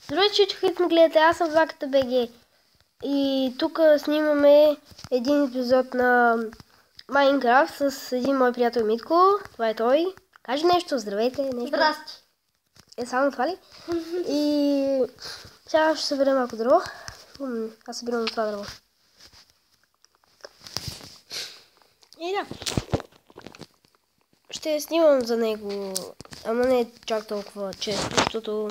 Здравейте, че ме гледате, аз съм Ваката БГ. И тук снимаме един епизод на Майнкрафт с един мой приятел Митко. Това е той. Кажи нещо, здравейте. Нещо. Здрасти. Само това ли? И сега ще съберем малко дърво. Аз събирам това дърво. И да. Ще снимам за него, ама не чак толкова често, защото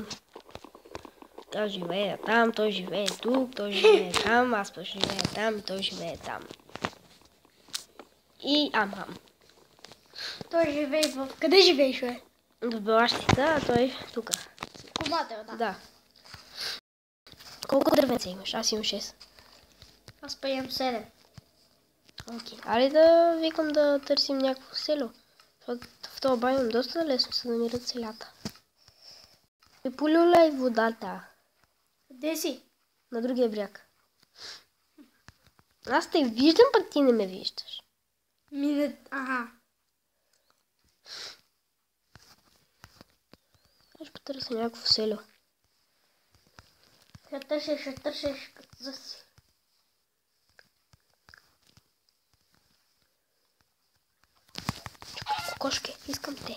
аз живея там, той живее тук, той живее там, аз пък живея там и той живее там. И ам. Той живее в... Къде живееш, бе? В Белащица, а той тук. Комател, да. Да. Колко дървенца имаш? Аз имам 6. Аз па имам 7. Окей. Али да викам да търсим някакво село. Защото в този байм доста лесно се намират селята. И полюля и водата. Къде си? На другия бряг. Аз те виждам, пък ти не ме виждаш. Ага. Аз ще потърся някакво село. Ще търсиш като за си. Кокошки, искам те.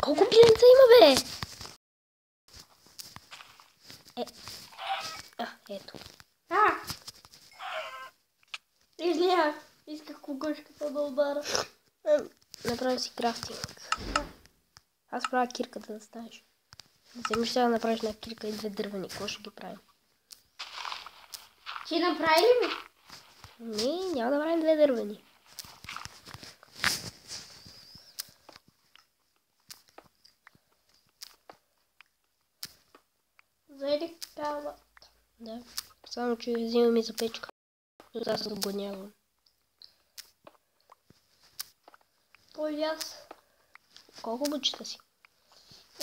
Колко пиленца има, бе? Ето. Извинявай. Исках кукушката да удара. Направя си крафтинг. Аз правя кирката да ставиш. Вземиш сега да направиш една кирка и 2 дървени. Какво ще ги правим? Ти направи ли ми? Не, няма да правим 2 дървени. Заеди кава. Да. Само, че взимам и за печка. Защото аз се отбладнявам. Той аз. Колко бучета си?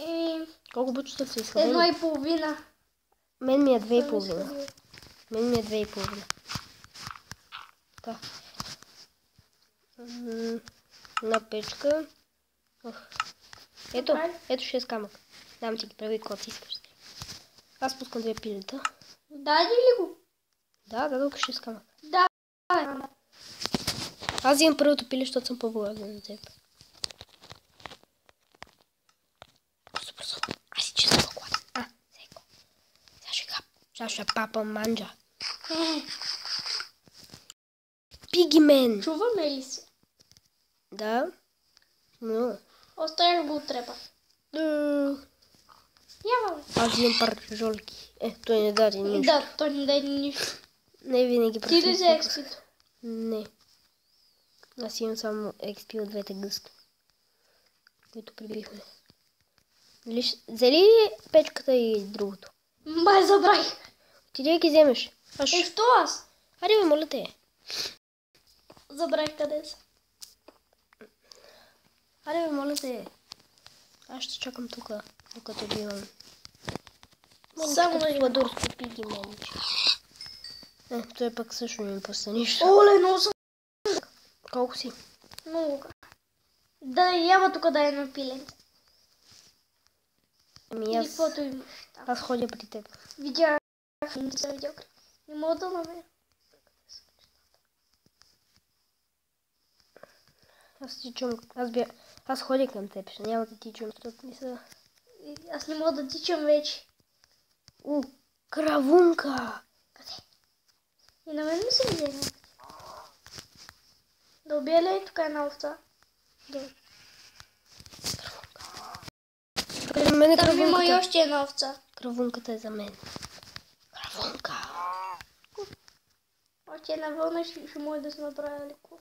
И... Колко бучета са изхвърлени? 1,5. Мен ми е 2,5. Мен ми е 2,5. Да. На печка. Ето 6 камък. Дам ти ги, прави каквото искаш. Аз пускам 2 пилета. Дади ли го? Да, дадох 6 камък. Да. Аз имам първото пиле, защото съм по-благоден на теб. Бързо. Аз си често по-гладен. Сега. Сега ще папа манджа. Пигимен. Чуваме ли се? Да. Но. Оставяш го отрепа. Ява, бе. Аз имам паржолки. Той не даде нищо. Да, той не даде нищо. Не винаги Ти ли за експито? Не. Аз имам само експи от 2 гъста, които прибихме. Взели печката и другото? Май забравих. Ти ги вземеш. Що аз? Аре, бе, моля те. Забравих къде са. Аре, бе, моля те. Аз ще чакам тук, докато бивам. Само на Ивадурско пиги менче. Той пък също не ми пусна нищо. Оле, много съм. Колко си? Много. Да, ява тук да е на пиленце. Ами аз... Каквото имаш там. Аз ходя при теб. Видях. Не съм видял. Не мога да намеря. Аз ти чум. Аз ходя към теб. Ще няма да ти чум, защото не са... Аз не мога да тичам вече. Кравунка! Къде? И на мен ми се видя някъде. Да убия ли тук една овца? Да. Кравунка. Там има и още една овца. Кравунката е за мен. Кравунка! Още една вълна ще може да се направя леко.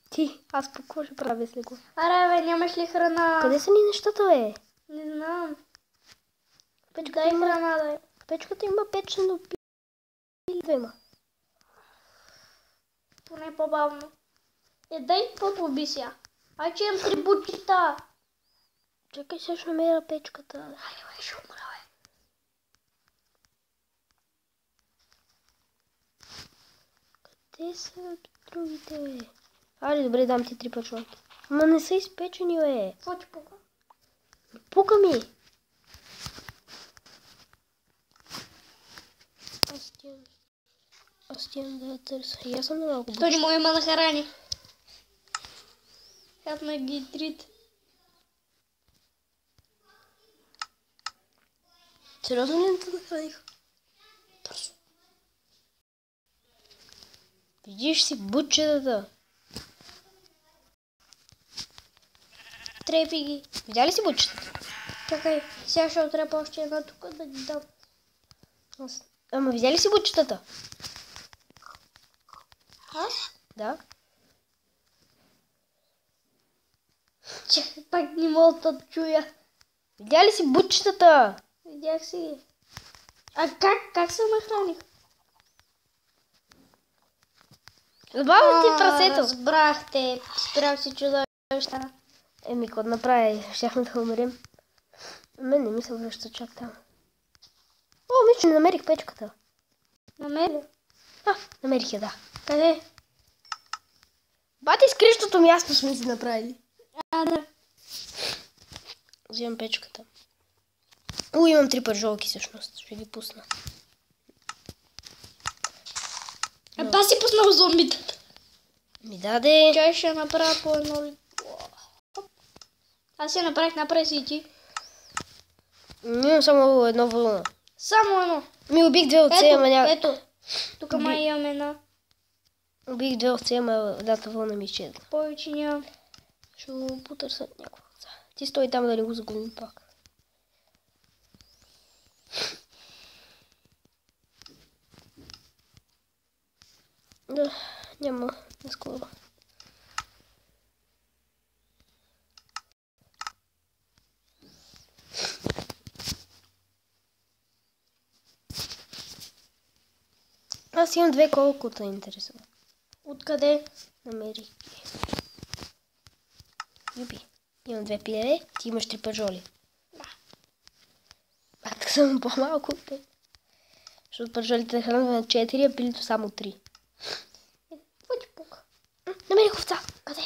Ти, аз по какво ще правя с леко? Аре, бе, нямаш ли храна? Къде са ни нещата, бе? Не знам. Печката дай има... храна, дай. Печката има печено пили 2. Поне по-бавно. Дай по-поби сега. Ай, че имам 3 бутчета. Чакай, сега ще намеря печката. Айде, бе, ще умра, бе. Къде са другите, бе? Айде, добре, дам ти 3 пачванки. Ама не са изпечени, бе. Какво ти пука? Пука ми. Аз тям да търся. И аз съм на малко Той не му има нахарани. Хапна ги трите. Сериозно ли не те нахраних? Бързо. Видиш си бутчетата. Трепи ги. Видя ли си бутчетата? Чакай, сега ще отрепа още една тук да ги дам. Ама видя ли си бутчетата? Аз? Да. Чакай, пак не мога да чуя. Видя ли си бутчетата? Видях си ги. А как се нахраних? Забавя ти прасето. Разбрахте. Спрях си чудовища. Еми, кой направи? Щяхме да умрем. Мен не ми се връща чак там. О, Мичо, не намерих печката. Намеря. Намерих я, да. Къде? Бати, с крещото място сме си направили. Да. Взимам печката. Имам 3 пържолки всъщност. Ще ги пусна. Ба си пуснал зомбитата. Ми даде. Чай ще направя по едно. Аз я направих, направи си и ти. Имам само едно вълна. Само едно. Ми убих 2 овце, ама няма... Ето. Тук май имам една. Убих 2 овце, ама едната вълна ми изчезна. Повече нямам. Ще го потърсят някаква овца. Ти стой там да не го загубим пак. Да, няма наскоро. Аз имам 2 колкото интересува. Откъде? Намерих ги. Юби. Имам 2 пиле, ти имаш 3 пържоли. Да. Пак съм по-малко от теб. Защото пържолите хранваме на 4, а пилето само 3. Какво ти пука? Намерих овца. Къде?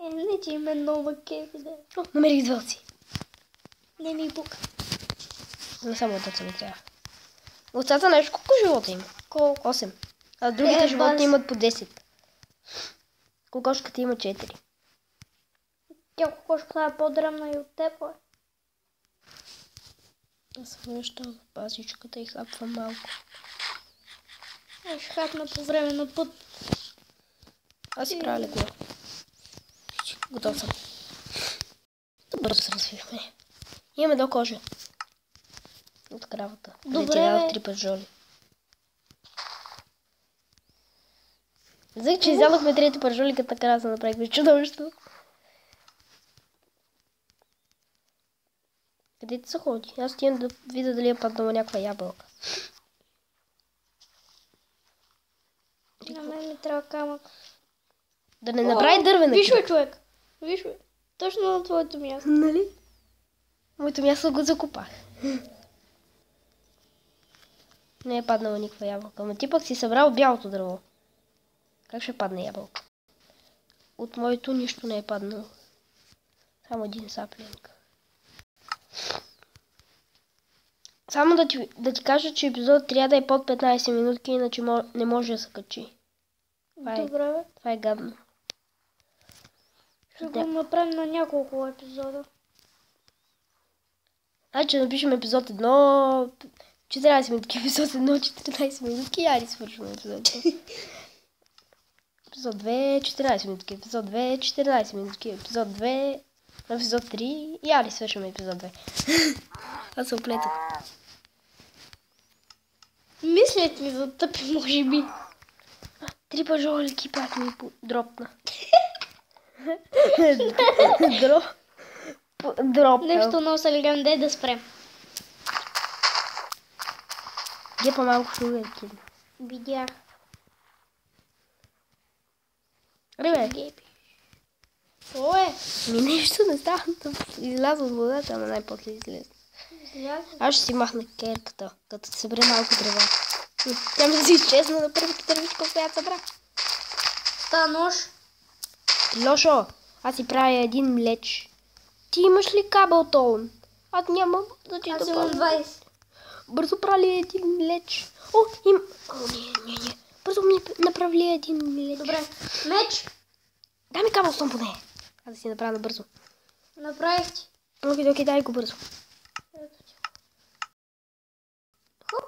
Не ти има нова кефи, да. Намерих 2 овци. Не ми пука. Но само от овца ми трябва. Овцата нещо колко живота има? Колко? 8. А другите животни 20. имат по 10. Кокошката има 4. Тя кокошката е по-дръмна и от теб, бе. Аз съм връщал в пазичката и хапвам малко. Аз ще хапна по време на път. Аз си правя легло. Готов съм. Бързо се развихме. Имаме до кожа. От кравата. Добре, Ти дадох бе. 3 пържоли. Взех, че изядохме 3 пържоли, като накрая се направихме чудовище. Къде ти се ходи? Аз отивам да видя дали е паднала някаква ябълка. На мен ми трябва камък. Да не направи дървена. Виж бе, човек. Виж бе. Точно на твоето място. Нали? Моето място го закопах. Не е паднала никаква ябълка. Но ти пък си събрал бялото дърво. Как ще падне ябълка? От моето нищо не е паднало. Само един саплинг. Само да ти кажа, че епизод трябва да е под 15 минутки, иначе не може да се качи. Добре, бе. Това е гадно. Ще го направим на няколко епизода. Значи напишем епизод 1, 14 минутки, епизод 1, 14 минутки, айде свършваме епизод 2. Епизод 2, 14 минутки, епизод 2, 14 минутки, епизод 2, епизод 3 и айде свършваме епизод 2. Аз се оплетах. Мислят ми за тъпи, може би. 3 пържолики пак ми дропна. Дропна. Нещо много се гледам, дай да спрем. Гепа малко шугърки. Видях. Ребе, Гепи. Какво е? ми нещо не става да изляза от водата, ама най-после излезе. Аз ще си махна керката, като се събере малко древа. Тя ми се изчезна на първата дървичка, която събра. Та нож. Лошо, аз си правя един млеч. Ти имаш ли кабел тон? Аз нямам да ти Аз да имам правя. 20. Бързо прали един меч. О, не. Бързо ми направи един меч. Добре. Меч. Дай ми кабел тон поне. Аз да си направя набързо. Направих ти. Окей, дай го бързо. Ето ти. Хоп.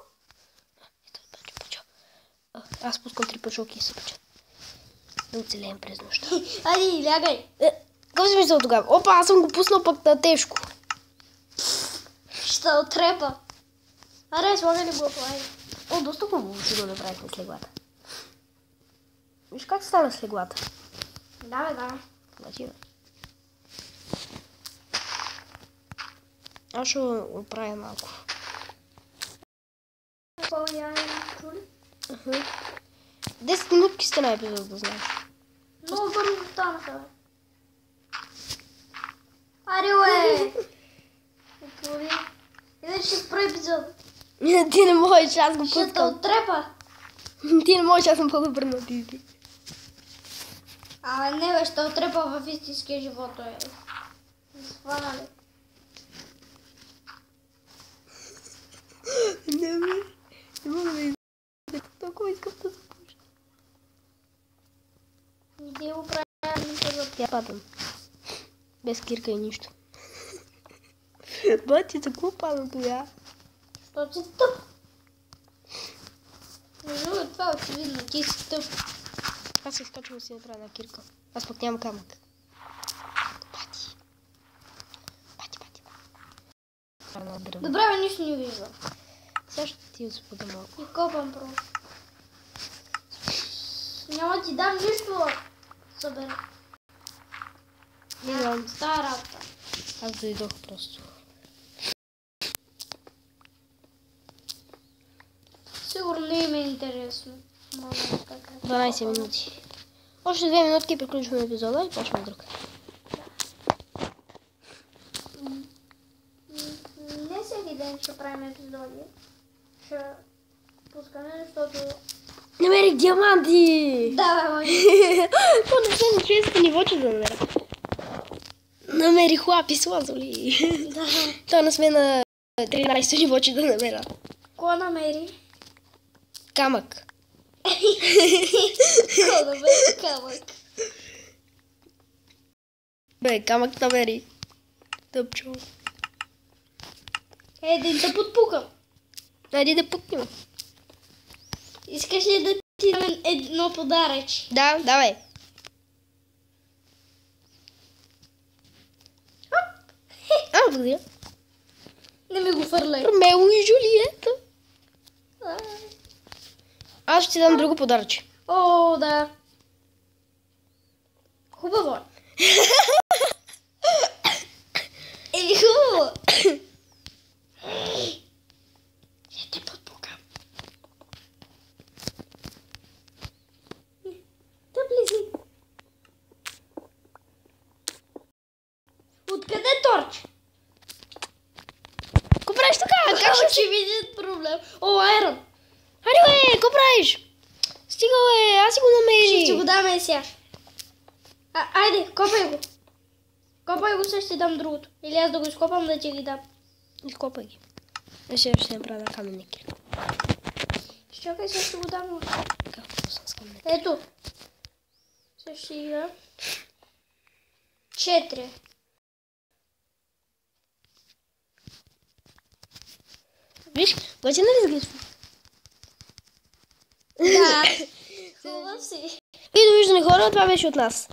Аз пускам 3 пашоки и се печат. Да оцелеем през нощта. Айде, лягай. Какво си мисля тогава? Опа, аз съм го пуснал пък на тежко. Ще отрепа. Аре, слагай ли го плай? О, доста хубаво ще го направихме с леглата. Виж как стана с леглата? Да. Значи, аз ще го правя малко. Какво я чули? 10 минутки сте на епизод, да знаеш. Много бързо станаха, бе. Аре, уе! Отвори. Иначе ще спра епизод. Ти не можеш, аз го Ще те пускам. отрепа. Ти не можеш, аз съм по-добър на ти. А не, бе, ще отрепа в истинския живот, е. Сванали. Не мога да излиза. Толкова искам да започна. Иди го правя епизод. Я падам. Без кирка и нищо. Бати, за какво падам тогава? Що си тъп? Между другото, това е очевидно, ти си тъп. Аз се изкачвам да си направя на кирка. Аз пък нямам камък. Бати. На дърво. Добре, бе, нищо не виждам. Сега ще ти отспода малко. И копам просто. Няма ти дам нищо. Събера. Не знам. Стара работа. Аз дойдох просто. Сигурно не им е интересно. Може как е. 12 минути. Още 2 минутки и приключваме епизода и почваме друг. Не всеки ден ще правим епизоди. Ще пускаме, защото... Намерих диаманти! Да, бе, мой. То не се на 30 ниво, че да намеря. Намерих лапис лазули. Да. То не сме на 13 ниво, че да намеря. Ко намери? Камък. Ко намери камък? Бе, камък намери. Тъпчо. Един да подпукам. Айде да пукнем. Искаш ли да ти дам едно подаръч? Да, давай. Благодаря. Не ми го фърляй. Ромео и Джулиета. А. Аз ще ти дам друго подаръче. О, да. Хубаво. Еми хубаво. Ще те подпукам. Да влези. Откъде е торч? Какво правиш така? Как ще... Очевиден проблем. О, айрон. Аре, бе, какво правиш? Стига, бе, аз си го намерих. Ще ти го даме сега. Айде, копай го. Копай го, сега ще ти дам другото. Или аз да го изкопам да ти ги дам. Изкопай ги. Сега ще направя на каменна кирка. Чакай, сега ще го дам. Какво съм с каменна? Ето. Сега ще ги дам. 4. Виж, вече нали сгрешно? Да. Хубав си. И довиждане хора, това беше от нас.